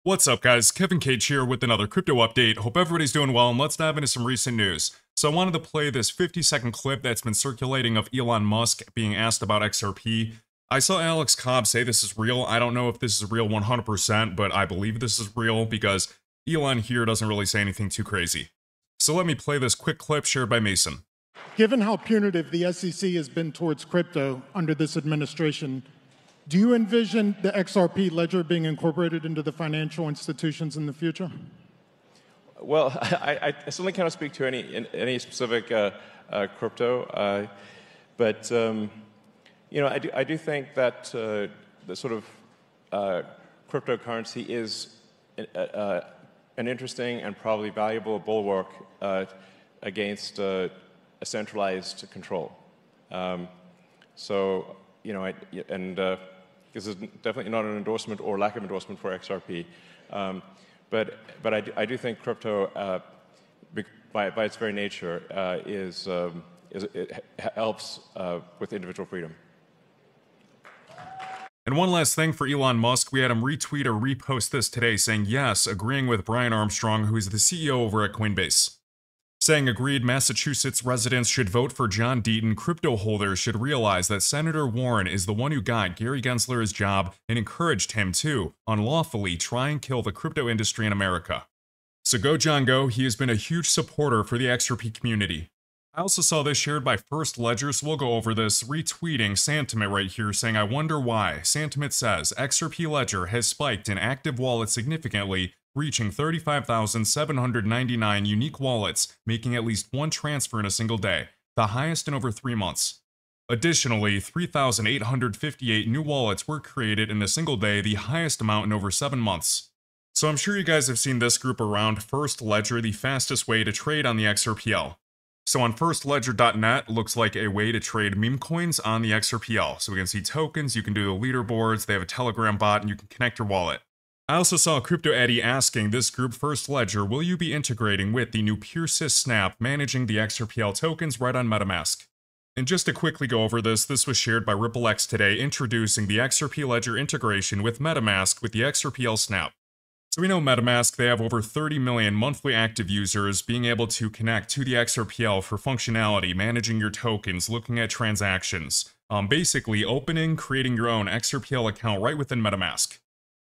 What's up, guys? Kevin Cage here with another crypto update. Hope everybody's doing well, and let's dive into some recent news. So I wanted to play this 50-second clip that's been circulating of Elon Musk being asked about XRP. I saw Alex Cobb say this is real. I don't know if this is real 100%, but I believe this is real because Elon here doesn't really say anything too crazy. So let me play this quick clip shared by Mason. Given how punitive the SEC has been towards crypto under this administration, do you envision the XRP ledger being incorporated into the financial institutions in the future? Well, I certainly cannot speak to any specific crypto, but you know, I do think that the sort of cryptocurrency is an interesting and probably valuable bulwark against a centralized control. So, you know, this is definitely not an endorsement or lack of endorsement for XRP, but I do think crypto, by its very nature, it helps with individual freedom. And one last thing for Elon Musk, we had him retweet or repost this today saying yes, agreeing with Brian Armstrong, who is the CEO over at Coinbase. Saying agreed Massachusetts residents should vote for John Deaton, crypto holders should realize that Senator Warren is the one who got Gary Gensler his job and encouraged him to, unlawfully, try and kill the crypto industry in America. So go John go, he has been a huge supporter for the XRP community. I also saw this shared by First Ledger, so we'll go over this, retweeting Santiment right here saying, I wonder why. Santiment says, XRP Ledger has spiked in active wallets significantly, reaching 35,799 unique wallets, making at least one transfer in a single day, the highest in over 3 months. Additionally, 3,858 new wallets were created in a single day, the highest amount in over 7 months. So I'm sure you guys have seen this group around, First Ledger, the fastest way to trade on the XRPL. So on firstledger.net looks like a way to trade meme coins on the XRPL. So we can see tokens, you can do the leaderboards, they have a Telegram bot, and you can connect your wallet. I also saw Crypto Eddie asking this group First Ledger, will you be integrating with the new PureSys Snap managing the XRPL tokens right on MetaMask? And just to quickly go over this was shared by RippleX today, introducing the XRP Ledger integration with MetaMask with the XRPL Snap. So we know MetaMask, they have over 30 million monthly active users being able to connect to the XRPL for functionality, managing your tokens, looking at transactions, basically opening, creating your own XRPL account right within MetaMask.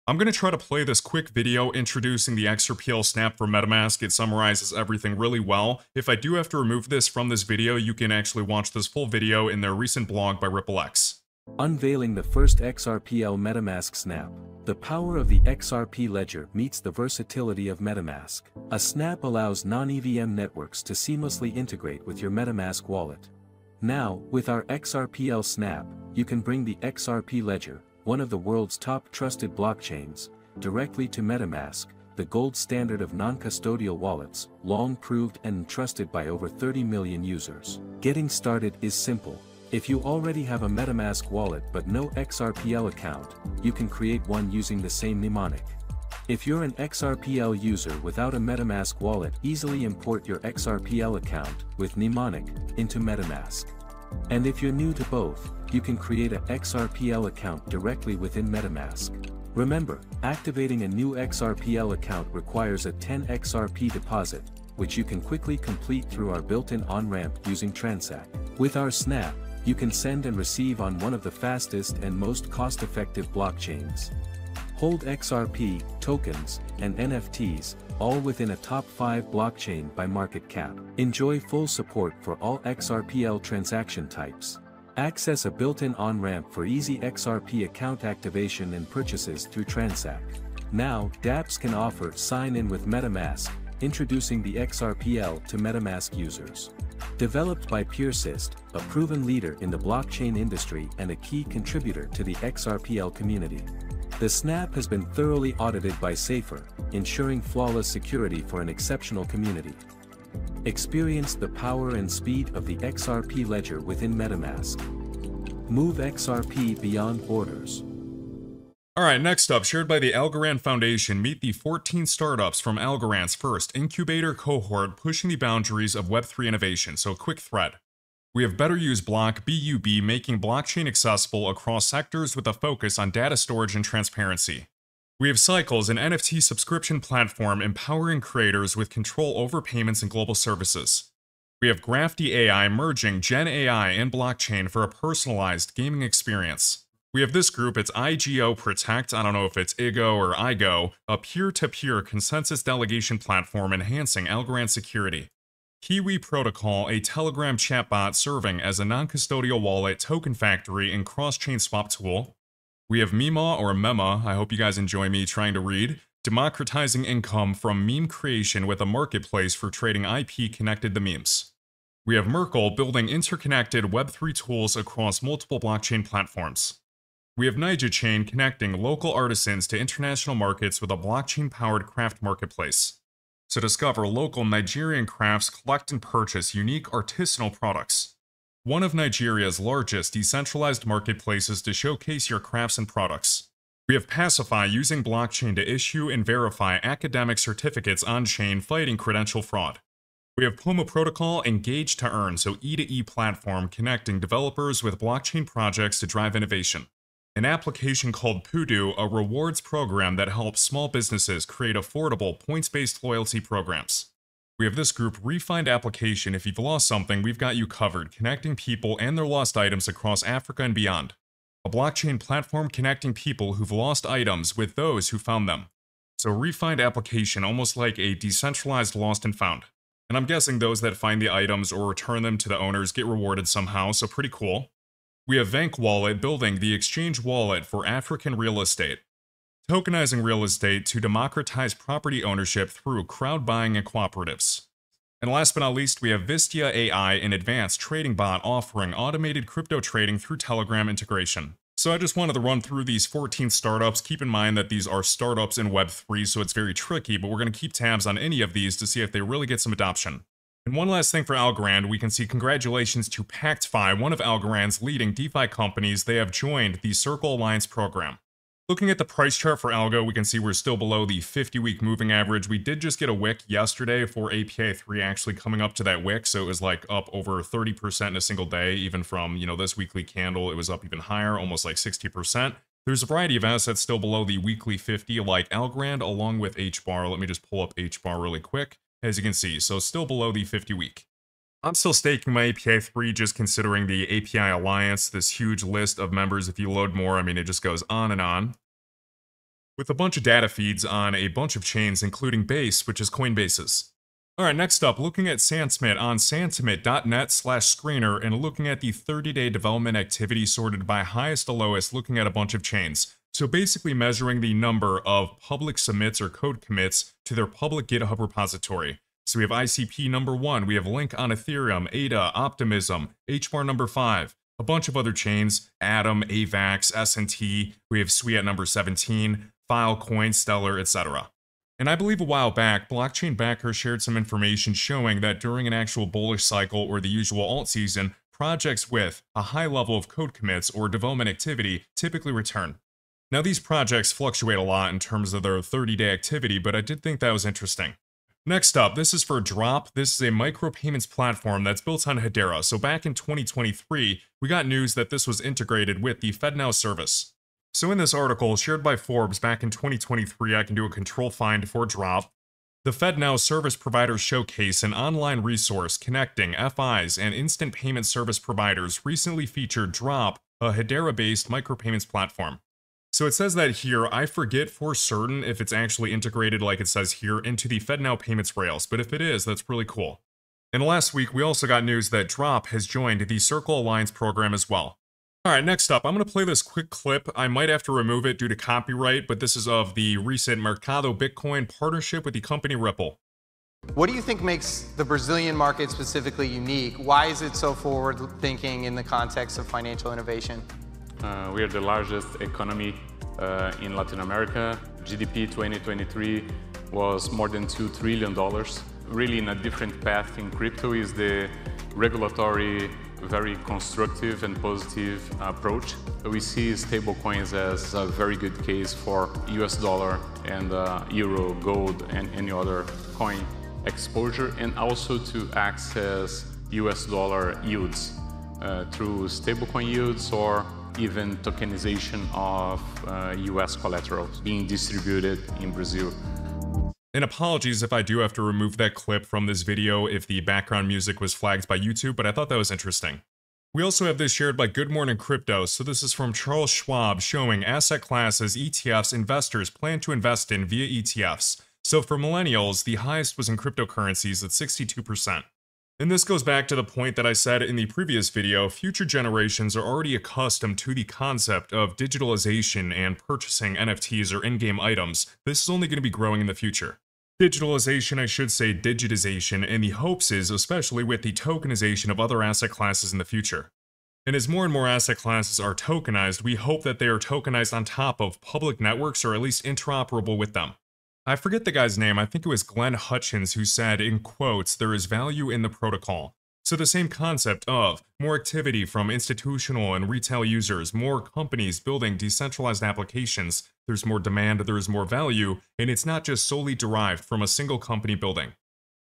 I'm going to try to play this quick video introducing the XRPL Snap for MetaMask. It summarizes everything really well. If I do have to remove this from this video, you can actually watch this full video in their recent blog by RippleX. Unveiling the first XRPL MetaMask Snap. The power of the XRP ledger meets the versatility of MetaMask. A snap allows non-EVM networks to seamlessly integrate with your MetaMask wallet. Now, with our XRPL Snap, you can bring the XRP ledger, one of the world's top trusted blockchains, directly to MetaMask, the gold standard of non-custodial wallets, long proved and trusted by over 30 million users. Getting started is simple. If you already have a MetaMask wallet but no XRPL account, you can create one using the same mnemonic. If you're an XRPL user without a MetaMask wallet, easily import your XRPL account with mnemonic into MetaMask. And if you're new to both, you can create an XRPL account directly within MetaMask. Remember, activating a new XRPL account requires a 10 XRP deposit, which you can quickly complete through our built-in on-ramp using Transact. With our Snap, you can send and receive on one of the fastest and most cost-effective blockchains. Hold XRP, tokens, and NFTs, all within a top 5 blockchain by market cap. Enjoy full support for all XRPL transaction types. Access a built-in on-ramp for easy XRP account activation and purchases through Transact. Now, dApps can offer sign-in with MetaMask, introducing the XRPL to MetaMask users. Developed by PureSys, a proven leader in the blockchain industry and a key contributor to the XRPL community. The Snap has been thoroughly audited by Safer, ensuring flawless security for an exceptional community. Experience the power and speed of the XRP ledger within MetaMask. Move XRP beyond borders. Alright, next up, shared by the Algorand Foundation, meet the 14 startups from Algorand's first incubator cohort pushing the boundaries of Web3 innovation. So, quick thread. We have Better Use Block, BUB, making blockchain accessible across sectors with a focus on data storage and transparency. We have Cycles, an NFT subscription platform empowering creators with control over payments and global services. We have Grafty AI merging Gen AI and blockchain for a personalized gaming experience. We have this group, it's IGO Protect, I don't know if it's IGO or IGO, a peer-to-peer consensus delegation platform enhancing Algorand security. Kiwi Protocol, a Telegram chatbot serving as a non-custodial wallet, token factory, and cross-chain swap tool. We have Mema or Mema, I hope you guys enjoy me trying to read, democratizing income from meme creation with a marketplace for trading IP connected to memes. We have Merkle building interconnected Web3 tools across multiple blockchain platforms. We have NijaChain connecting local artisans to international markets with a blockchain-powered craft marketplace. So discover local Nigerian crafts, collect and purchase unique artisanal products. One of Nigeria's largest decentralized marketplaces to showcase your crafts and products. We have Pacify using blockchain to issue and verify academic certificates on-chain fighting credential fraud. We have Puma Protocol Engage to Earn, so E2E platform connecting developers with blockchain projects to drive innovation. An application called Pudu, a rewards program that helps small businesses create affordable, points-based loyalty programs. We have this group, Refind Application. If you've lost something, we've got you covered, connecting people and their lost items across Africa and beyond. A blockchain platform connecting people who've lost items with those who found them. So Refind Application, almost like a decentralized lost and found. And I'm guessing those that find the items or return them to the owners get rewarded somehow, so pretty cool. We have Vank Wallet building the exchange wallet for African real estate. Tokenizing real estate to democratize property ownership through crowd buying and cooperatives. And last but not least, we have Vistia AI, an advanced trading bot offering automated crypto trading through Telegram integration. So I just wanted to run through these 14 startups. Keep in mind that these are startups in Web3, so it's very tricky, but we're going to keep tabs on any of these to see if they really get some adoption. And one last thing for Algorand, we can see congratulations to PactFi, one of Algorand's leading DeFi companies. They have joined the Circle Alliance program. Looking at the price chart for Algo, we can see we're still below the 50-week moving average. We did just get a wick yesterday for API 3 actually coming up to that wick, so it was like up over 30% in a single day, even from, this weekly candle, it was up even higher, almost like 60%. There's a variety of assets still below the weekly 50, like Algorand, along with HBAR. Let me just pull up HBAR really quick. As you can see, so still below the 50-week. I'm still staking my API 3 just considering the API Alliance, this huge list of members. If you load more, it just goes on and on. With a bunch of data feeds on a bunch of chains, including Base, which is Coinbase's. Alright, next up, looking at Santiment on santiment.net/screener and looking at the 30-day development activity sorted by highest to lowest, looking at a bunch of chains. So basically measuring the number of public submits or code commits to their public GitHub repository. So we have ICP number 1, we have Link on Ethereum, ADA, Optimism, HBAR number 5, a bunch of other chains, Atom, AVAX, S&T, we have Sui at number 17, Filecoin, Stellar, etc. And I believe a while back, Blockchain Backer shared some information showing that during an actual bullish cycle or the usual alt season, projects with a high level of code commits or development activity typically return. Now these projects fluctuate a lot in terms of their 30-day activity, but I did think that was interesting. Next up, this is for Drop. This is a micropayments platform that's built on Hedera. So back in 2023, we got news that this was integrated with the FedNow service. So in this article, shared by Forbes back in 2023, I can do a control find for Drop. The FedNow Service Provider Showcase, an online resource connecting FIs and instant payment service providers, recently featured Drop, a Hedera-based micropayments platform. So it says that here, I forget for certain if it's actually integrated like it says here into the FedNow payments rails, but if it is, that's really cool. And last week, we also got news that Drop has joined the Circle Alliance program as well. Alright, next up, I'm going to play this quick clip. I might have to remove it due to copyright, but this is of the recent Mercado Bitcoin partnership with the company Ripple. What do you think makes the Brazilian market specifically unique? Why is it so forward-thinking in the context of financial innovation? We are the largest economy in Latin America. GDP 2023 was more than $2 trillion. Really in a different path in crypto is the regulatory, very constructive and positive approach. We see stablecoins as a very good case for US dollar and euro, gold and any other coin exposure, and also to access US dollar yields through stablecoin yields or even tokenization of US collaterals being distributed in Brazil. And apologies if I do have to remove that clip from this video if the background music was flagged by YouTube, but I thought that was interesting. We also have this shared by Good Morning Crypto, so this is from Charles Schwab showing asset classes ETFs investors plan to invest in via ETFs. So for millennials, the highest was in cryptocurrencies at 62%. And this goes back to the point that I said in the previous video, future generations are already accustomed to the concept of digitalization and purchasing NFTs or in-game items. This is only going to be growing in the future. Digitalization, I should say digitization, and the hopes is especially with the tokenization of other asset classes in the future. And as more and more asset classes are tokenized, we hope that they are tokenized on top of public networks or at least interoperable with them. I forget the guy's name, I think it was Glenn Hutchins who said, in quotes, there is value in the protocol. So the same concept of more activity from institutional and retail users, more companies building decentralized applications, there's more demand, there's more value, and it's not just solely derived from a single company building.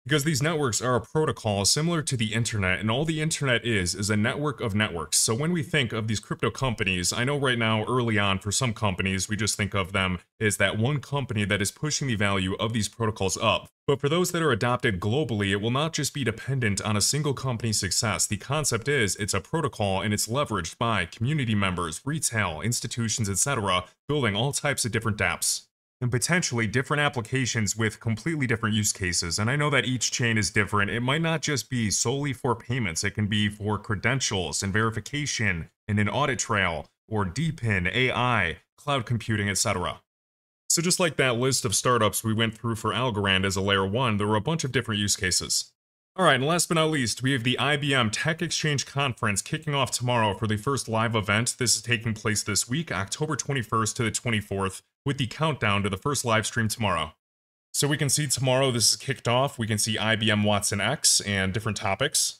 Because these networks are a protocol similar to the internet, and all the internet is a network of networks. So when we think of these crypto companies, I know right now early on for some companies we just think of them as that one company that is pushing the value of these protocols up. But for those that are adopted globally, it will not just be dependent on a single company's success. The concept is it's a protocol and it's leveraged by community members, retail, institutions, etc., building all types of different dApps. And potentially different applications with completely different use cases. And I know that each chain is different. It might not just be solely for payments. It can be for credentials and verification and an audit trail or DePIN, AI, cloud computing, etc. So just like that list of startups we went through for Algorand as a layer 1, there were a bunch of different use cases. Alright, and last but not least, we have the IBM Tech Exchange Conference kicking off tomorrow for the first live event. This is taking place this week, October 21st to the 24th, with the countdown to the first live stream tomorrow. So we can see tomorrow this is kicked off, we can see IBM Watson X and different topics.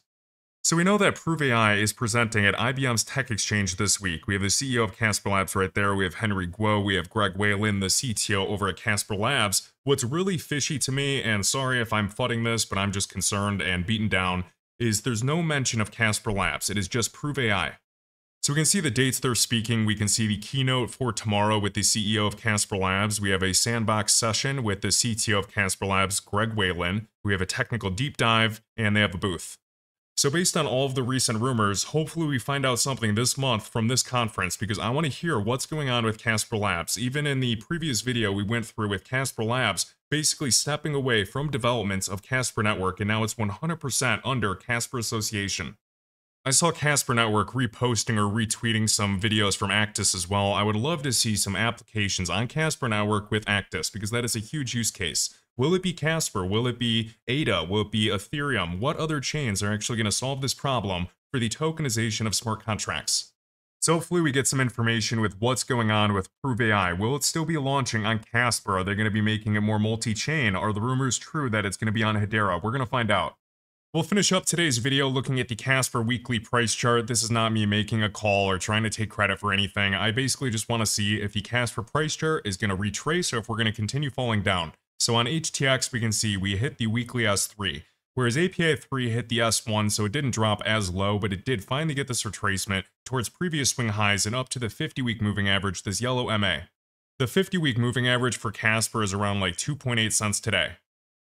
So we know that Prove AI is presenting at IBM's Tech Exchange this week. We have the CEO of Casper Labs right there, we have Henry Guo, we have Greg Whalen, the CTO over at Casper Labs. What's really fishy to me, and sorry if I'm fudding this, but I'm just concerned and beaten down, is there's no mention of Casper Labs. It is just Prove AI. So we can see the dates they're speaking, we can see the keynote for tomorrow with the CEO of Casper Labs, we have a sandbox session with the CTO of Casper Labs, Greg Whalen, we have a technical deep dive, and they have a booth. So based on all of the recent rumors, hopefully we find out something this month from this conference because I want to hear what's going on with Casper Labs. Even in the previous video we went through with Casper Labs, basically stepping away from development of Casper Network, and now it's 100% under Casper Association. I saw Casper Network reposting or retweeting some videos from Actis as well. I would love to see some applications on Casper Network with Actis because that is a huge use case. Will it be Casper? Will it be ADA? Will it be Ethereum? What other chains are actually going to solve this problem for the tokenization of smart contracts? So hopefully we get some information with what's going on with Prove AI. Will it still be launching on Casper? Are they going to be making it more multi-chain? Are the rumors true that it's going to be on Hedera? We're going to find out. We'll finish up today's video looking at the Casper weekly price chart. This is not me making a call or trying to take credit for anything. I basically just want to see if the Casper price chart is going to retrace or if we're going to continue falling down. So on HTX, we can see we hit the weekly S3, whereas API 3 hit the S1, so it didn't drop as low, but it did finally get this retracement towards previous swing highs and up to the 50-week moving average, this yellow MA. The 50-week moving average for Casper is around like 2.8 cents today.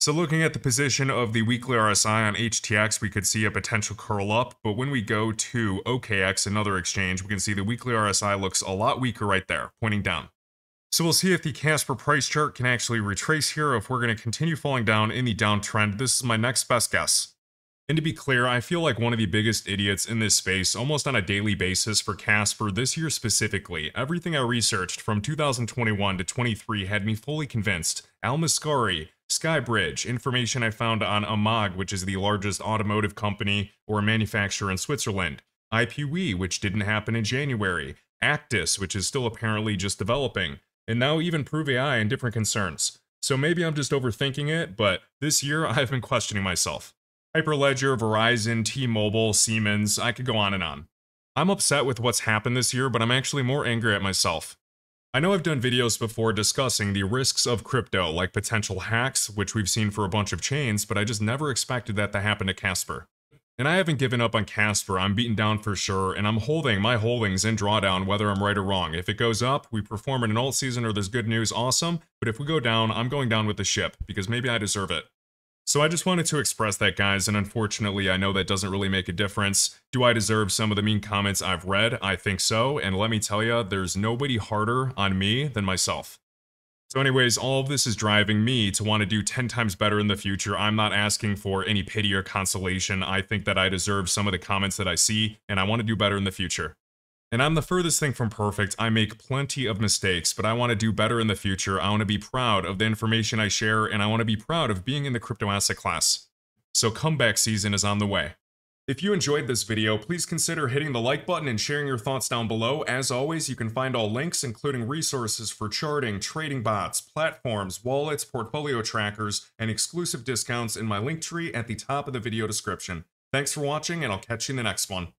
So looking at the position of the weekly RSI on HTX, we could see a potential curl up, but when we go to OKX, another exchange, we can see the weekly RSI looks a lot weaker right there, pointing down. So we'll see if the Casper price chart can actually retrace here, or if we're going to continue falling down in the downtrend. This is my next best guess. And to be clear, I feel like one of the biggest idiots in this space almost on a daily basis for Casper this year specifically. Everything I researched from 2021 to 23 had me fully convinced. Al Mascari, Skybridge, information I found on Amag, which is the largest automotive company or manufacturer in Switzerland, IPW, which didn't happen in January, Actis, which is still apparently just developing, and now even Prove AI and different concerns. So maybe I'm just overthinking it, but this year I've been questioning myself. Hyperledger, Verizon, T-Mobile, Siemens, I could go on and on. I'm upset with what's happened this year, but I'm actually more angry at myself. I know I've done videos before discussing the risks of crypto, like potential hacks, which we've seen for a bunch of chains, but I just never expected that to happen to Casper. And I haven't given up on Casper, I'm beaten down for sure, and I'm holding my holdings in drawdown whether I'm right or wrong. If it goes up, we perform in an alt season or there's good news, awesome, but if we go down, I'm going down with the ship, because maybe I deserve it. So I just wanted to express that, guys, and unfortunately I know that doesn't really make a difference. Do I deserve some of the mean comments I've read? I think so, and let me tell you, there's nobody harder on me than myself. So anyways, all of this is driving me to want to do 10 times better in the future. I'm not asking for any pity or consolation. I think that I deserve some of the comments that I see, and I want to do better in the future. And I'm the furthest thing from perfect. I make plenty of mistakes, but I want to do better in the future. I want to be proud of the information I share, and I want to be proud of being in the crypto asset class. So comeback season is on the way. If you enjoyed this video, please consider hitting the like button and sharing your thoughts down below. As always, you can find all links, including resources for charting, trading bots, platforms, wallets, portfolio trackers, and exclusive discounts in my link tree at the top of the video description. Thanks for watching, and I'll catch you in the next one.